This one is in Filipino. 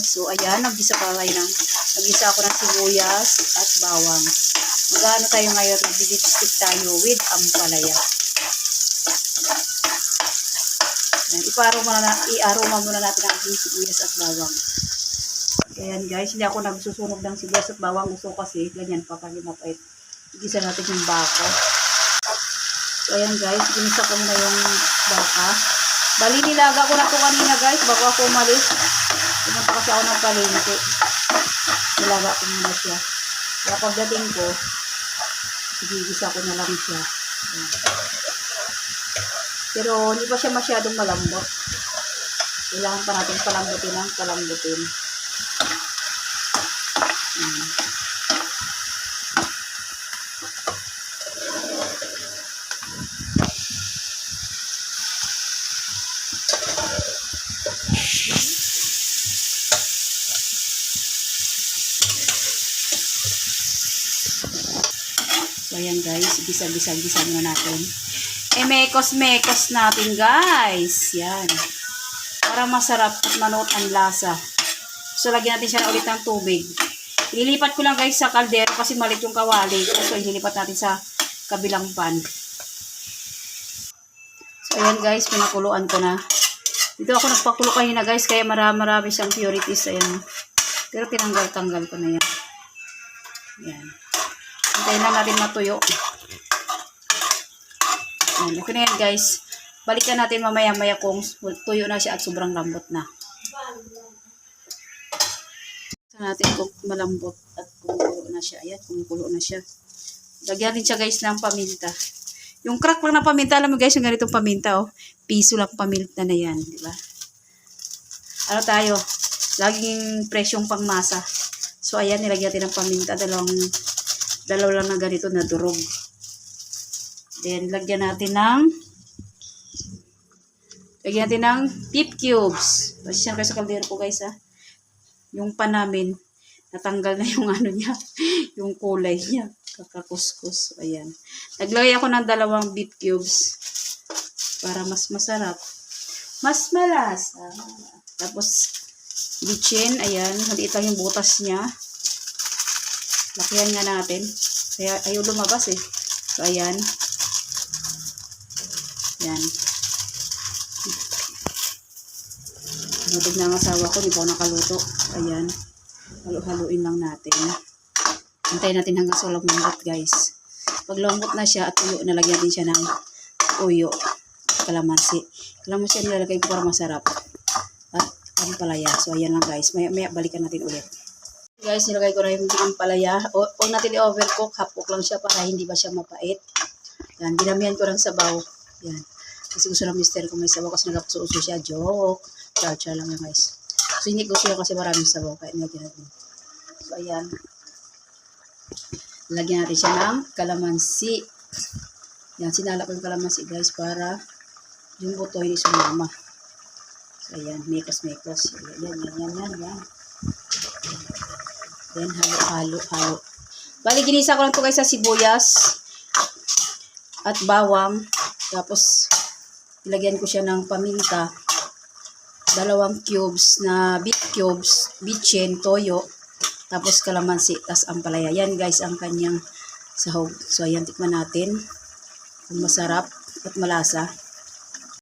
So, ayan, naggisa ako ng sibuyas at bawang. Mag-ano tayo ngayon, mag-lipstick tayo with ampalaya. Ayan, i-aroma muna natin ang ating sibuyas at bawang. Ayan guys, hindi ako nagsusunog ng sibuyas at bawang. Gusto kasi, ganyan pa pag mapait. Igisa natin yung baka. So, ayan guys, ginisa ko muna yung baka. Bali, nilaga ko na ito kanina guys, bago ako umalis. Pumunta kasi ako ng palengke. Nilaga ko muna siya. Kaya pagdating ko, igisa ko na lang siya. Ayan. Pero hindi pa siya masyadong malambot. Kailangan pa natin palambutin. So, ayan guys, gisa-gisa muna natin. Mekos natin guys. Yan. Para masarap at manuot ang lasa. So, lagyan natin siya ulit ng tubig. Ililipat ko lang guys sa kaldero kasi malit yung kawali. So, ililipat natin sa kabilang pan. So, ayan guys, pinakuluan ko na. Dito ako nagpakulo kanina guys, kaya marami siyang purities. Ayan. Pero tinanggal ko na yan. Ayan. Hintayin lang natin matuyo. Ayan. Okay na yan guys. Balikan natin mamaya-maya kung tuyo na siya at sobrang lambot na. Ito natin kung malambot at kumukulo na siya. Ayan, kumukulo na siya. Lagyan din siya guys ng paminta. Yung crack lang na paminta, alam mo guys, yung ganitong paminta, oh. Piso lang paminta na yan, di ba? Ano tayo? Laging presyong pangmasa. So, ayan, nilagyan natin ng paminta. Dalaw lang na ganito na durog. Then, lagyan natin ng beef cubes. Pasensya kayo sa kaldero ko guys, ha. Yung pan namin, natanggal na yung ano niya, yung kulay niya. Kakakuskus. Ayan. Naglagay ako ng 2 beef cubes para mas masarap. Mas malasa. Tapos, bitchin. Ayan. Maliit lang yung butas niya. Lakihan nga natin. Kaya ayaw lumabas eh. So, ayan. Ayan. Natog na ang asawa ko. Hindi pa ako nakaluto. Ayan. Halo-haluin lang natin. Hintayin natin hanggang sa lumambot guys. Pag lumambot na siya at tuyo, nalagyan din siya ng uyo. Kalamansi. Kalamansi ang nilalagay ko para masarap. At ampalaya. So, ayan lang guys. Maya balikan natin ulit. Guys, nilagay ko na yung ampalaya. Huwag natin i-overcook. Half-cook lang siya para hindi ba siya mapait. Yan. Dinamihan ko ng sabaw. Yan. Kasi gusto ng mister ko may sabaw kasi nagapasuso siya. Joke. Char lang yan guys. So, hindi gusto kasi maraming sabaw. Kaya nilagyan natin. So, ayan. Lagyan natin siya ng kalamansi. Yan, sinala ko yung kalamansi guys para yung buto hindi sumama. So, ayan, mekos. Yan. Then, halo. Bali, ginisa ko lang ito guys sa sibuyas at bawang. Tapos, ilagyan ko siya ng paminta. 2 cubes na beef cubes, bitchin, toyo. Tapos kalamansi, tas ampalaya. Yan guys ang kanyang sahog. So ayan, tikman natin kung masarap at malasa.